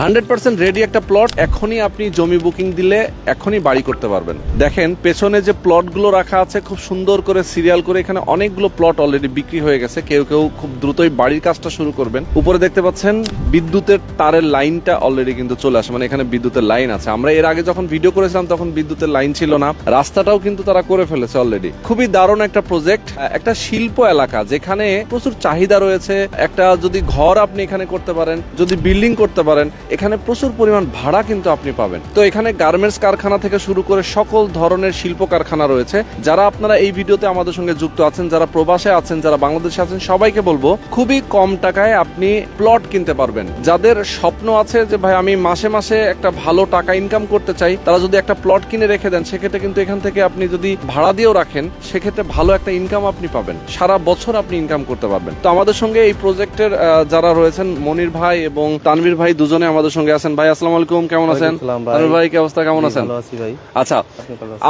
100% ready একটা plot. এখনই আপনি জমি বুকিং দিলে এখনই বাড়ি করতে পারবেন। দেখেন পেছনে যে প্লটগুলো রাখা আছে খুব সুন্দর করে সিরিয়াল করে, এখানে অনেকগুলো প্লট অলরেডি বিক্রি হয়ে গেছে। কেউ কেউ খুব দ্রুতই বাড়ির কাজটা শুরু করবেন। উপরে দেখতে পাচ্ছেন বিদ্যুতের তারের লাইনটা অলরেডি কিন্তু চলে আসে, মানে এখানে বিদ্যুতের লাইন আছে। আমরা এর আগে যখন ভিডিও করেছিলাম তখন বিদ্যুতের লাইন ছিল না, রাস্তাটাও কিন্তু তারা করে ফেলেছে অলরেডি। খুবই দারুণ একটা প্রজেক্ট, একটা শিল্প এলাকা যেখানে প্রচুর চাহিদা রয়েছে। একটা যদি ঘর আপনি এখানে করতে পারেন, যদি বিল্ডিং করতে পারেন, এখানে প্রচুর পরিমাণ ভাড়া কিন্তু আপনি পাবেন। তো এখানে গার্মেন্টস কারখানা থেকে শুরু করে সকল ধরনের শিল্প কারখানা রয়েছে। যারা আপনারা এই ভিডিওতে আমাদের সঙ্গে যুক্ত আছেন, যারা প্রবাসে আছেন, যারা বাংলাদেশে আছেন, সবাইকে বলবো খুবই কম টাকায় আপনি প্লট কিনতে পারবেন। যাদের স্বপ্ন আছে যে ভাই আমি মাসে মাসে একটা ভালো টাকা ইনকাম করতে চাই, তারা যদি একটা প্লট কিনে রেখে দেন, সেক্ষেত্রে কিন্তু এখান থেকে আপনি যদি ভাড়া দিয়েও রাখেন, সেক্ষেত্রে ভালো একটা ইনকাম আপনি পাবেন, সারা বছর আপনি ইনকাম করতে পারবেন। তো আমাদের সঙ্গে এই প্রজেক্টের যারা রয়েছেন, মনির ভাই এবং তানভীর ভাই দুজনে আমাদের সঙ্গে আছেন। ভাই আসসালামু আলাইকুম, কেমন আছেন? তানভীর ভাই কি অবস্থা, কেমন আছেন? ভালো আছি ভাই। আচ্ছা,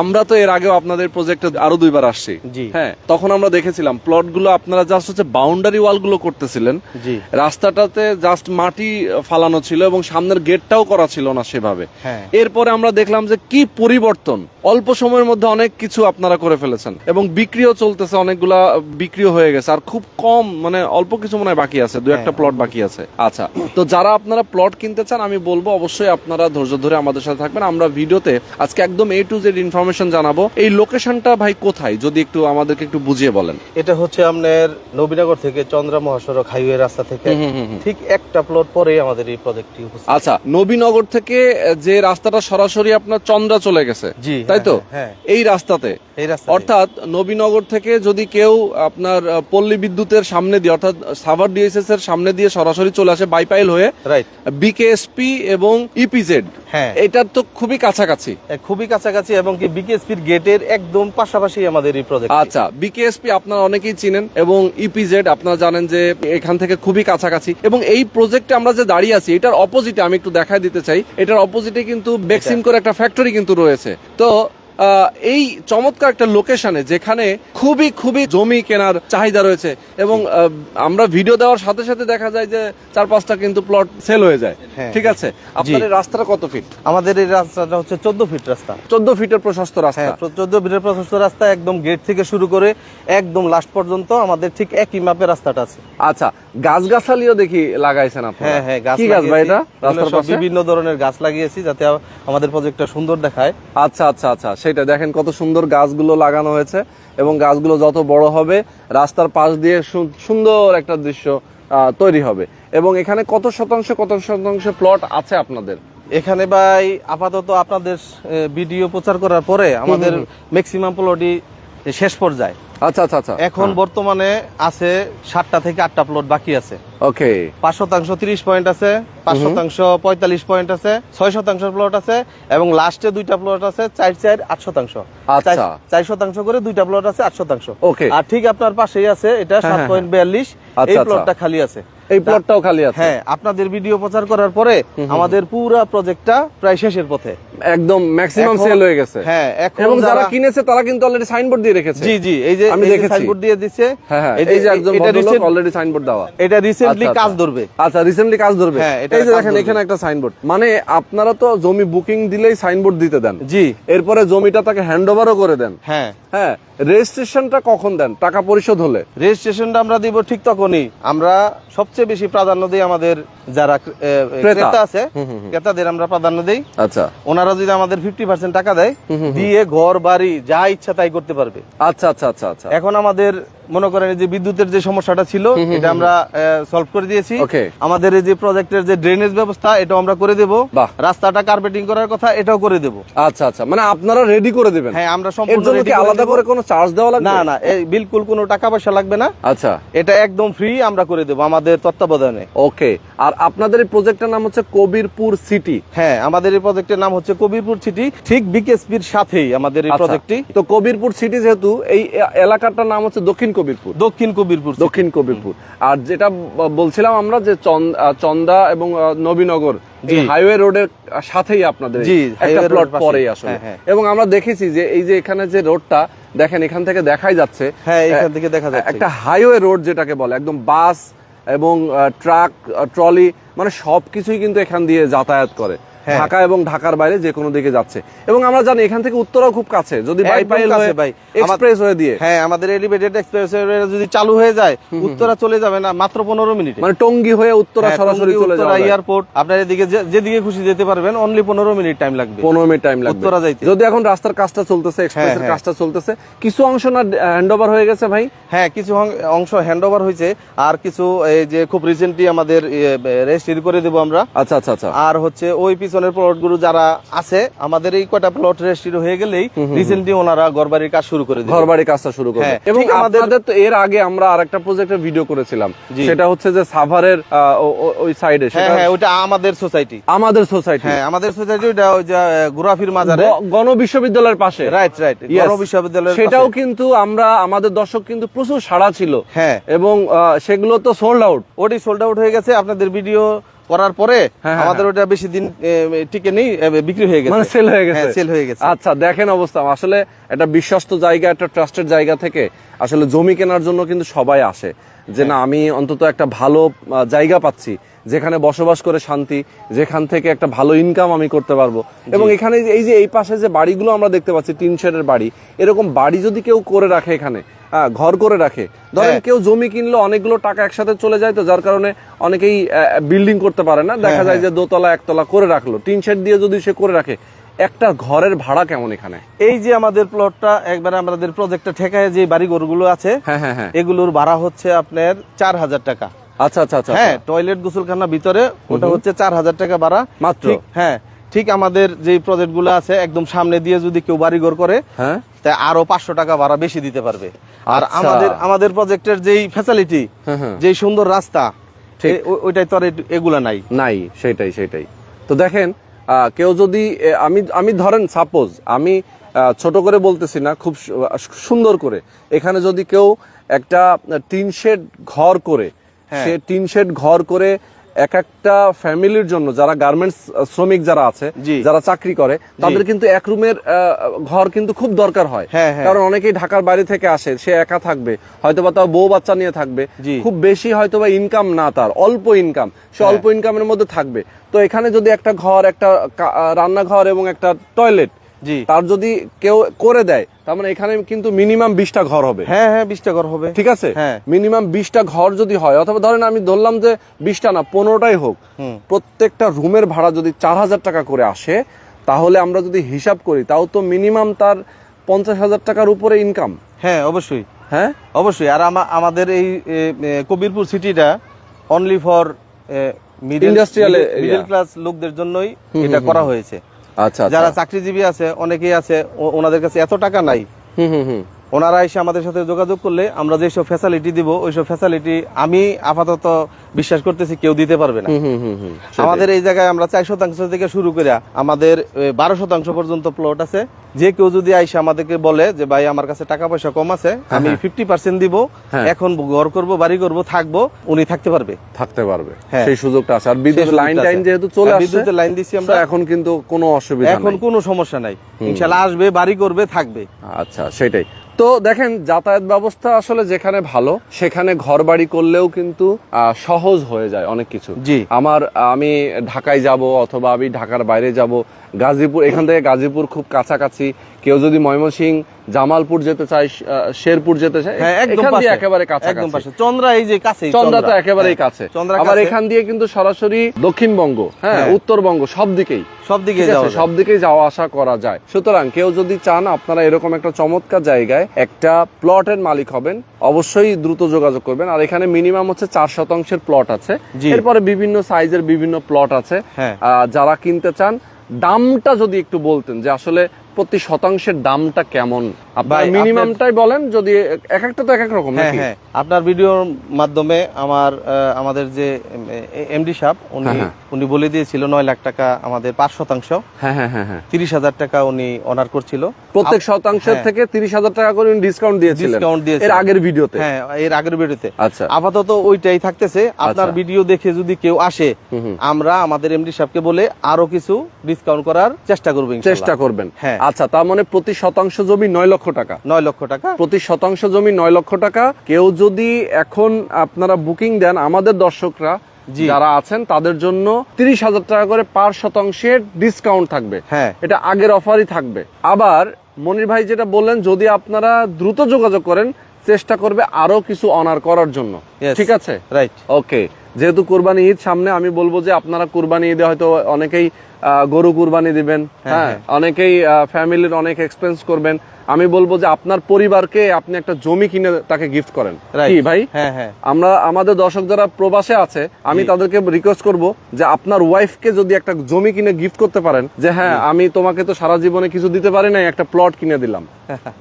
আমরা তো এর আগেও আপনাদের প্রজেক্টে আরো 2 বার আসছি। হ্যাঁ, তখন আমরা দেখেছিলাম প্লট গুলো আপনারা জাস্ট হচ্ছে বাউন্ডারি ওয়াল গুলো করতেছিলেন, রাস্তাটাতে জাস্ট মাটি ফালানো ছিল এবং সামনের গেটটাও করা ছিল না সেভাবে। এরপরে আমরা দেখলাম যে কি পরিবর্তন, অল্প সময়ের মধ্যে অনেক কিছু আপনারা করে ফেলেছেন এবং বিক্রিও চলতেছে, অনেকগুলা বিক্রিও হয়ে গেছে। আর খুব কম, মানে অল্প কিছু মনে হয় বাকি আছে, 2-1টা প্লট বাকি আছে। আচ্ছা, তো যারা আপনারা প্লট কিনতে চান, আমি বলবো অবশ্যই আপনারা ধৈর্য ধরে আমাদের সাথে থাকবেন। আমরা ভিডিওতে আজকে একদম A to Z ইনফরমেশন জানাবো। এই লোকেশনটা ভাই কোথায়, যদি একটু আমাদেরকে একটু বুঝিয়ে বলেন। এটা হচ্ছে আপনার নবীনগর থেকে চন্দ্রা মহাসড়ক হাইওয়ে রাস্তা থেকে ঠিক একটা প্লট পরে আমাদের এই প্রজেক্টটি উপস্থিত। আচ্ছা, নবীনগর থেকে যে রাস্তাটা সরাসরি আপনার চন্দ্রা চলে গেছে, তাই তো? এই রাস্তাতে, অর্থাৎ নবীনগর থেকে যদি কেউ আপনার পল্লী বিদ্যুতের সামনে দিয়ে, অর্থাৎ সাভার ডিএসএস এর সামনে দিয়ে সরাসরি চলে আসে বাইপাইল হয়ে, বিকেএসপি এবং ইপিজেড, এটা তো খুবই কাছাকাছি, খুবই কাছাকাছি এবং কি বিকেএসপির গেটের একদম পাশাপাশি আমাদের এই প্রজেক্ট। আচ্ছা, বিকেএসপি আপনারা অনেকেই চিনেন এবং ইপিজেড আপনারা জানেন যে এখান থেকে খুবই কাছাকাছি। এবং এই প্রজেক্টে আমরা যে দাঁড়িয়ে আছি, এটার অপোজিটে আমি একটু দেখায় দিতে চাই, এটার অপোজিটে কিন্তু বেক্সিম করে একটা ফ্যাক্টরি কিন্তু রয়েছে। তো এই চমৎকার একটা লোকেশনে যেখানে খুবই খুবই জমি কেনার চাহিদা রয়েছে এবং আমরা ভিডিও দেওয়ার সাথে সাথে দেখা যায় যে 4-5টা কিন্তু প্লট সেল হয়ে যায়। ঠিক আছে, আপনার এই রাস্তাটা কত ফিট? আমাদের এই রাস্তাটা হচ্ছে 14 ফিট রাস্তা। 14 ফিটের প্রশস্ত রাস্তা। 14 ফিটের প্রশস্ত রাস্তা, একদম গেট থেকে শুরু করে একদম লাস্ট পর্যন্ত আমাদের ঠিক একই মাপের রাস্তাটা আছে। আচ্ছা, গাছগাছালিও দেখি লাগাইছেন আপনারা। হ্যাঁ, কি গাছ ভাই এটা? রাস্তার পাশে বিভিন্ন ধরনের গাছ লাগিয়েছি যাতে আমাদের প্রজেক্টটা সুন্দর দেখায়। আচ্ছা আচ্ছা আচ্ছা, সেটা দেখেন কত সুন্দর গাছগুলো লাগানো হয়েছে এবং গাছগুলো যত বড় হবে রাস্তার পাশ দিয়ে সুন্দর একটা দৃশ্য তৈরি হবে। এবং এখানে কত শতাংশ প্লট আছে আপনাদের এখানে? ভাই আপাতত আপনাদের ভিডিও প্রচার করার পরে আমাদের ম্যাক্সিমাম প্লটই শেষ পর্যায়ে। আচ্ছা আচ্ছা আচ্ছা, এখন বর্তমানে আছে 7টা থেকে 8টা প্লট বাকি আছে। ওকে, 5% 30 পয়েন্ট আছে, 5% 45 পয়েন্ট আছে, 6% প্লট আছে এবং লাস্টে 2টা প্লট আছে 4 8%। আচ্ছা, 4% করে 2টা প্লট আছে 8%। ওকে, আর ঠিক আপনার পাশেই আছে এটা 7.42, এই প্লটটা খালি আছে। এই প্লটটাও খালি আছে। হ্যাঁ, আপনাদের ভিডিও প্রচার করার পরে আমাদের পুরো প্রজেক্টটা প্রায় শেষের পথে, একদম ম্যাক্সিমাম সেল হয়ে গেছে। হ্যাঁ, এবং যারা কিনেছে তারা কিন্তু অলরেডি সাইনবোর্ড দিয়ে রেখেছে। জি জি, এই যে আমি দেখেছি সাইনবোর্ড দিয়ে দিয়েছে। হ্যাঁ, এই যে একজন ভদ্রলোক অলরেডি সাইনবোর্ড দেওয়া। এটা রিসেন্টলি কাজ ধরবে। আচ্ছা, রিসেন্টলি কাজ ধরবে। এই যে দেখেন এখানে একটা সাইনবোর্ড, মানে আপনারা তো জমি বুকিং দিলেই সাইনবোর্ড দিতে দেন। জি, এরপরে জমিটা তাকে হ্যান্ডওভারও করে দেন। হ্যাঁ হ্যাঁ, রেজিস্ট্রেশনটা কখন দেন? টাকা পরিশোধ হলে রেজিস্ট্রেশনটা আমরা দিব ঠিক তখনই। আমরা সবচেয়ে বেশি প্রাধান্য দিই আমাদের যারা ক্রেতা আছে, ক্রেতাদের আমরা প্রাধান্য দিই। আচ্ছা, ওনারা যদি আমাদের 50% টাকা দেয়, দিয়ে ঘর বাড়ি যা ইচ্ছা তাই করতে পারবে। আচ্ছা আচ্ছা আচ্ছা আচ্ছা, এখন আমাদের মনে করেন যে বিদ্যুতের যে সমস্যাটা ছিল এটা আমরা সলভ করে দিয়েছি। আমাদের এই যে প্রজেক্টের যে ড্রেনেজ ব্যবস্থা এটাও আমরা করে দেব, রাস্তাটা কার্পেটিং করার কথা এটাও করে দেব। আচ্ছা আচ্ছা, মানে আপনারা রেডি করে দিবেন? হ্যাঁ, আমরা সম্পূর্ণ রেডি। আলাদা করে কোনো চার্জ দেওয়া লাগবে না? না, বিলকুল কোনো টাকা পয়সা লাগবে না। আচ্ছা, এটা একদম ফ্রি আমরা করে দেব আমাদের তত্ত্বাবধানে। ওকে, আর আপনাদের এই প্রজেক্টের নাম হচ্ছে কবিরপুর সিটি? হ্যাঁ, আমাদের এই প্রজেক্টের নাম হচ্ছে কবিরপুর সিটি, ঠিক বিকেএসপির সাথেই আমাদের এই প্রজেক্টটি। তো কবিরপুর সিটি যেহেতু, এই এলাকাটার নাম হচ্ছে দক্ষিণ কবিরপুর। দক্ষিণ কবিরপুর। আর যেটা বলছিলাম আমরা যে চন্দা এবং নবীনগর হাইওয়ে রোডের সাথেই আপনাদের একটা প্লট পরেই আসলে। এবং আমরা দেখেছি যে এই যে এখানে যে রোডটা দেখেন, এখান থেকে দেখাই যাচ্ছে। হ্যাঁ, এখান থেকে দেখা যাচ্ছে একটা হাইওয়ে রোড যেটাকে বলে, একদম বাস এবং ট্রাক ট্রলি মানে সবকিছুই কিন্তু এখান দিয়ে যাতায়াত করে, হ্যাঁ। ঢাকা এবং ঢাকার বাইরে যে কোনো দিকে যাচ্ছে। এবং আমরা জানি এখান থেকে উত্তরাও খুব কাছে, যদি বাইপাইল হয়ে এক্সপ্রেস হয়ে দিয়ে, হ্যাঁ আমাদের এলিভেটেড এক্সপ্রেস যদি চালু হয়ে যায় উত্তরা চলে যাবে না মাত্র 15 মিনিট, মানে টঙ্গী হয়ে উত্তরা সরাসরি চলে যাবে এয়ারপোর্ট। আপনার এদিকে যেদিকে খুশি যেতে পারবেন, অনলি 15 মিনিট টাইম লাগবে, 15 মিনিট টাইম লাগবে উত্তরা যাইতে। যদি এখন রাস্তার কাজটা চলতেছে, এক্সপ্রেসের কাজটা চলতেছে, কিছু অংশ না হ্যান্ডওভার হয়ে গেছে ভাই? হ্যাঁ কিছু অংশ হ্যান্ডওভার হয়েছে, আর কিছু এই যে খুব রিসেন্টলি আমাদের রেজিস্ট্রি করে দেবো আমরা। আচ্ছা আচ্ছা আচ্ছা। আর হচ্ছে ওই পিছনের প্লট গুলো যারা আছে, আমাদের এই কয়টা প্লট রেজিস্ট্রি হয়ে গেলেই রিসেন্টলি ওনারা ঘরবাড়ির কাজ শুরু করে দেবে, ঘরবাড়ির কাজটা শুরু করবে। হ্যাঁ, এবং ঠিক আমাদের তো এর আগে আমরা আরেকটা প্রজেক্টের ভিডিও করেছিলাম, জি। সেটা হচ্ছে যে সাভারের ওই সাইডে, হ্যাঁ ওটা আমাদের সোসাইটি, আমাদের সোসাইটি, হ্যাঁ আমাদের সোসাইটি, ওটা ওই যে ঘোরাফির মাজারে গণ বিশ্ববিদ্যালয়ের পাশে, রাইট রাইট, গণ বিশ্ববিদ্যালয়ের সেটাও কিন্তু আমরা, আমাদের দর্শক কিন্তু প্রচুর সাড়া ছিল, হ্যাঁ, এবং সেগুলো তো সোল্ড আউট, ওটি সোল্ড আউট হয়ে গেছে। আপনাদের ভিডিও করার পরে আমাদের ওটা বেশি দিন টিকে নেই, বিক্রি হয়ে গেছে, মানে সেল হয়ে গেছে, সেল হয়ে গেছে। আচ্ছা দেখেন অবস্থা, আসলে একটা বিশ্বস্ত জায়গা, একটা ট্রাস্টেড জায়গা থেকে আসলে জমি কেনার জন্য কিন্তু সবাই আসে, যে না আমি অন্তত একটা ভালো জায়গা পাচ্ছি যেখানে বসবাস করে শান্তি, যেখান থেকে একটা ভালো ইনকাম আমি করতে পারবো। এবং এখানে এই যে এই পাশে যে বাড়িগুলো আমরা দেখতে পাচ্ছি, টিন শেডের বাড়ি, এরকম বাড়ি যদি কেউ করে রাখে এখানে, ঘর করে রাখে, ধরেন কেউ জমি কিনলো, অনেকগুলো টাকা একসাথে চলে যায়, তো যার কারণে অনেকেই বিল্ডিং করতে পারে না, দেখা যায় যে দোতলা একতলা করে রাখলো, টিন শেড দিয়ে যদি সে করে রাখে, একটা ঘরের ভাড়া কেমন এখানে? এই যে আমাদের প্লটটা একবারে আমাদের প্রজেক্টটা ঠেকায় যে বাড়ি ঘরগুলো আছে, হ্যাঁ হ্যাঁ হ্যাঁ, এগুলোর ভাড়া হচ্ছে আপনার 4000 টাকা। আচ্ছা আচ্ছা আচ্ছা, হ্যাঁ টয়লেট গোসলখানা ভিতরে, ওটা হচ্ছে 4000 টাকা ভাড়া মাত্র। হ্যাঁ ঠিক আমাদের যে প্রজেক্ট গুলো আছে একদম সামনে দিয়ে যদি কেউ বাড়িঘর করে, হ্যাঁ তাই আরো 500 টাকা ভাড়া বেশি দিতে পারবে। আর আচ্ছা। আমাদের প্রজেক্টের যেই ফ্যাসিলিটি, যেই সুন্দর রাস্তা, ওইটাই তো আর এগুলা নাই। সেটাই। তো দেখেন, কেউ যদি আমি ধরেন সাপোজ, আমি ছোট করে বলতেছি না, খুব সুন্দর করে এখানে যদি কেউ একটা টিন শেড ঘর করে, সে টিন শেড ঘর করে এক একটা ফ্যামিলির জন্য, যারা গার্মেন্টস শ্রমিক যারা আছে, যারা চাকরি করে, তাদের কিন্তু এক রুমের ঘর কিন্তু খুব দরকার হয়, কারণ অনেকেই ঢাকার বাইরে থেকে আসে, সে একা থাকবে, হয়তোবা তার বউ বাচ্চা নিয়ে থাকবে, খুব বেশি হয়তোবা ইনকাম না, তার অল্প ইনকাম, সে অল্প ইনকামের মধ্যে থাকবে। তো এখানে যদি একটা ঘর, একটা রান্নাঘর এবং একটা টয়লেট তার যদি কেউ করে দেয়, তার মানে এখানে কিন্তু মিনিমাম 20টা ঘর হবে। হ্যাঁ 20টা ঘর হবে, ঠিক আছে, মিনিমাম 20টা ঘর যদি হয়, অথবা ধরেন আমি ধরলাম যে 20টা না 15টাই হোক, প্রত্যেকটা রুমের ভাড়া যদি 4000 টাকা করে আসে, তাহলে আমরা যদি হিসাব করি, তাও তো মিনিমাম তার 50,000 টাকার উপরে ইনকাম। হ্যাঁ অবশ্যই, হ্যাঁ অবশ্যই। আর আমাদের এই কবিরপুর সিটিটা অনলি ফর মিডল ক্লাস লোকদের জন্যই এটা করা হয়েছে। আচ্ছা, যারা চাকরিজীবী আছে, অনেকেই আছে, ওনাদের কাছে এত টাকা নাই, ওনারা এসে আমাদের সাথে যোগাযোগ করলে আমরা যেসব ফ্যাসিলিটি দিব, ওইসব ফ্যাসিলিটি আমি আপাতত বিশ্বাস করতেছি কেউ দিতে পারবে না। আমাদের এই জায়গায় আমরা 4% থেকে শুরু করে আমাদের 12% পর্যন্ত প্লট আছে। যে কেউ যদি আইসা আমাদেরকে বলে যে ভাই আমার কাছে টাকা পয়সা কম আছে, আমি 50% দিব, এখন ঘর করব, বাড়ি করব, থাকবো, উনি থাকতে পারবে, সেই সুযোগটা আছে। আর বিদ্যুৎ লাইন যেহেতু চলে আসছে, বিদ্যুতের লাইন দিছি আমরা, এখন কিন্তু কোনো অসুবিধা নাই, এখন কোনো সমস্যা নাই, ইনশাআল্লাহ আসবে, বাড়ি করবে, থাকবে। আচ্ছা সেটাই। তো দেখেন, যাতায়াত ব্যবস্থা আসলে যেখানে ভালো, সেখানে ঘর বাড়ি করলেও কিন্তু সহজ হয়ে যায় অনেক কিছু। আমি ঢাকায় যাব, অথবা আমি ঢাকার বাইরে যাব, গাজীপুর, এখান থেকে গাজীপুর খুব কাছাকাছি, কেউ যদি ময়মনসিংহ, জামালপুর যেতে চায়, শেরপুর যেতে চায়, একেবারে কাছাকাছি, চন্দ্রা এই যে কাছে, চন্দ্রা তো একেবারেই কাছে। আবার এখান দিয়ে কিন্তু সরাসরি দক্ষিণবঙ্গ, উত্তরবঙ্গ, সব দিকেই যাওয়া আসা করা যায়। সুতরাং কেউ যদি চান আপনারা এরকম একটা চমৎকার জায়গায় একটা প্লটের মালিক হবেন, অবশ্যই দ্রুত যোগাযোগ করবেন। আর এখানে মিনিমাম হচ্ছে 4% প্লট আছে, এরপরে বিভিন্ন সাইজের বিভিন্ন প্লট আছে। যারা কিনতে চান, দামটা যদি একটু বলতেন যে আসলে প্রতি শতাংশের দামটা কেমন, আপনার মিনিমামটাই বলেন, যদি এক একটা তো এক এক রকম। আপনার ভিডিওর মাধ্যমে আমাদের যে এমডি সাহেব, উনি বলে দিয়েছিল 9 লাখ টাকা আমাদের 5%, 30,000 টাকা উনি অনার করছিল, প্রত্যেক শতাংশের থেকে 30,000 টাকা করে ডিসকাউন্ট দিয়েছিলেন এর আগের ভিডিওতে। আচ্ছা, আপাতত ওইটাই থাকতেছে। আপনার ভিডিও দেখে যদি কেউ আসে, আমরা আমাদের এমডি সাহেবকে বলে আরো কিছু ডিসকাউন্ট করার চেষ্টা করবেন। আচ্ছা, তার মানে প্রতি শতাংশ জমি 9 লক্ষ টাকা, 9 লক্ষ টাকা প্রতি শতাংশ জমি 9 লক্ষ টাকা। কেউ যদি এখন আপনারা বুকিং দেন, আমাদের দর্শকরা জি। যারা আছেন তাদের জন্য 30,000 টাকা করে পার শতাংশের ডিসকাউন্ট থাকবে। হ্যাঁ। এটা আগের অফারই থাকবে। আবার মনির ভাই যেটা বললেন, যদি আপনারা দ্রুত যোগাযোগ করেন, চেষ্টা করবে আরো কিছু অনার করার জন্য। Yes. ঠিক আছে, রাইট। ওকে। যেহেতু কুরবানি ঈদ সামনে, আমি বলবো যে আপনারা কুরবানি ঈদে হয়তো অনেকেই গরু কুরবানি দিবেন, হ্যাঁ, অনেকেই ফ্যামিলির অনেক এক্সপেন্স করবেন। আমি বলবো যে আপনার পরিবারকে আপনি একটা জমি কিনে তাকে গিফট করেন। কি ভাই? হ্যাঁ হ্যাঁ। আমরা আমাদের দর্শক যারা প্রবাসে আছে, আমি তাদেরকে রিকোয়েস্ট করব যে আপনার ওয়াইফকে যদি একটা জমি কিনে গিফট করতে পারেন, যে হ্যাঁ আমি তোমাকে তো সারা জীবনে কিছু দিতে পারি না, একটা প্লট কিনে দিলাম,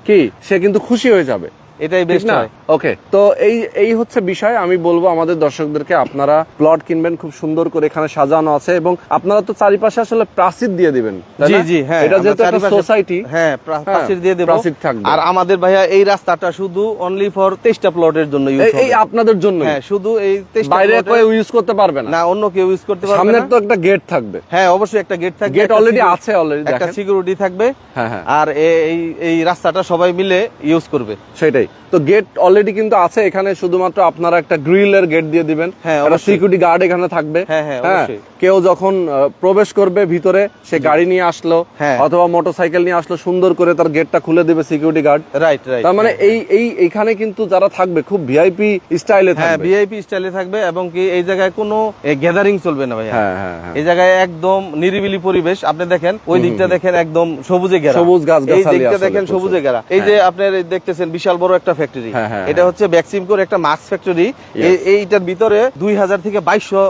কি সে কিন্তু খুশি হয়ে যাবে। এটাই বেস্ট হয়। ওকে, তো এই হচ্ছে বিষয়। আমি বলবো আমাদের দর্শকদেরকে, আপনারা প্লট কিনবেন, খুব সুন্দর করে এখানে সাজানো আছে, এবং আপনারা তো চারিপাশে আসলে প্রাচীর দিয়ে দিবেন। জি জি, হ্যাঁ, এটা যেহেতু একটা সোসাইটি, হ্যাঁ, প্রাচীর দিয়ে দেব। প্রাচীর থাকবে। আর আমাদের ভাইয়া এই রাস্তাটা শুধু অনলি ফর 23টা প্লটের জন্য ইউজ হবে। এই আপনাদের জন্য, হ্যাঁ, শুধু এই 23টা বাইরে কেউ ইউজ করতে পারবে না। না, অন্য কেউ ইউজ করতে পারবে না। সামনে তো একটা গেট থাকবে। হ্যাঁ, অবশ্যই একটা গেট থাকবে। গেট অলরেডি আছে, অলরেডি একটা দেখেন। সিকিউরিটি থাকবে। হ্যাঁ হ্যাঁ। আর এই রাস্তাটা সবাই মিলে ইউজ করবে। সেটাই তো, গেট অলরেডি কিন্তু আছে এখানে, শুধুমাত্র আপনারা একটা গ্রিলের গেট দিয়ে দিবেন। হ্যাঁ, একটা অবশ্যই। সিকিউরিটি গার্ড এখানে থাকবে। হ্যাঁ হ্যাঁ, অবশ্যই। কেউ যখন প্রবেশ করবে ভিতরে, সে গাড়ি নিয়ে আসলো হ্যাঁ। অথবা মোটরসাইকেল নিয়ে আসলো, সুন্দর করে তার গেটটা খুলে দেবে সিকিউরিটি গার্ড। Right right. তার মানে এইখানে কিন্তু যারা থাকবে খুব ভিআইপি স্টাইলে হ্যাঁ, থাকবে। ভিআইপি স্টাইলে থাকবে, এবং কি এই জায়গায় কোনো গ্যাদারিং চলবে না ভাইয়া। হ্যাঁ হ্যাঁ হ্যাঁ। এই জায়গায় একদম নিরিবিলি পরিবেশ। আপনি দেখেন ওই দিকটা, দেখেন একদম সবুজে ঘেরা, সবুজ গাছগাছালি এই দিকটা আসলে দেখেন প্রচুর। সবুজে ঘেরা। এই যে আপনার দেখতেছেন বিশাল বড় একটা ফ্যাক্টরি, হ্যাঁ, হ্যাঁ, এটা হচ্ছে ভ্যাকসিমকোর একটা মাস্ক ফ্যাক্টরি। এইটার ভিতরে 2000 থেকে 2200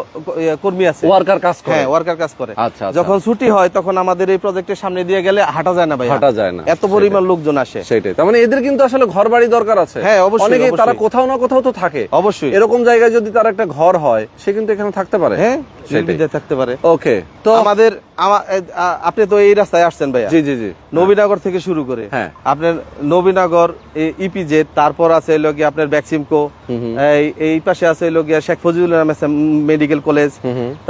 কর্মী আছে, ওয়ার্কার কাজ করে। হ্যাঁ, ওয়ার্কার কাজ করে। আচ্ছা, আচ্ছা। যখন ছুটি হয় তখন আমাদের এই প্রজেক্টের সামনে দিয়ে গেলে হাঁটা যায় না ভাই, হাঁটা যায় না, এত পরিমাণ লোকজন আসে। সেটাই। তার মানে এদের কিন্তু আসলে ঘর বাড়ি দরকার আছে। হ্যাঁ, অবশ্যই, অনেকে অবশ্যই। তারা কোথাও না কোথাও তো থাকে। অবশ্যই। এরকম জায়গায় যদি তার একটা ঘর হয়, সে কিন্তু এখানে থাকতে পারে। হ্যাঁ, সেটাই। নির্বিঘ্নে থাকতে পারে। ওকে, তো আমাদের আপনি তো এই রাস্তায় আসছেন ভাইয়া। জি জি জি। নবীনগর থেকে শুরু করে, হ্যাঁ। আপনার নবীনগর, ইপিজেড, তারপর আছে লগিয়া আপনার ভ্যাকসিমকো, এই পাশে আছে লগিয়া শেখ ফজিলুর রহমান মেডিকেল কলেজ,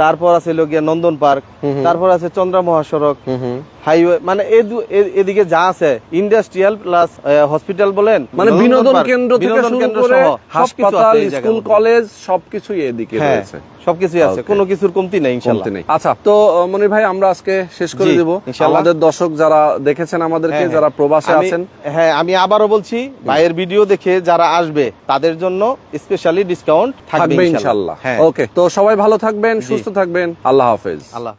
তারপর আছে লগিয়া নন্দন পার্ক, তারপর আছে চন্দ্রা মহাসড়ক, হাইওয়ে, মানে এদিকে যা আছে ইন্ডাস্ট্রিয়াল প্লাস হসপিটাল বলেন, মানে বিনোদন কেন্দ্র থেকে বিনোদন শুরু কেন্দ্র করে সহ হাসপাতাল, সবকিছু আছে এই স্কুল, জায়গার কলেজ সবকিছুই এদিকে হ্যাঁ, রয়েছে। সবকিছুই আছে, Okay. কোনো কিছুর কমতি নেই ইনশাআল্লাহ। কমতি নেই। আচ্ছা, তো মনির ভাই আমরা আজকে শেষ করে জি, দেব। ইনশাআল্লাহ। আমাদের দর্শক যারা দেখেছেন আমাদেরকে, হ্যাঁ, যারা প্রবাসে আমি- আছেন, হ্যাঁ, আমি আবারও বলছি, ভাইয়ের ভিডিও দেখে যারা আসবে তাদের জন্য স্পেশালি ডিসকাউন্ট থাকবে থাকবে ইনশাআল্লাহ। ইনশাআল্লাহ। হ্যাঁ, ওকে, তো সবাই ভালো থাকবেন, সুস্থ থাকবেন। আল্লাহ হাফেজ। আল্লাহ।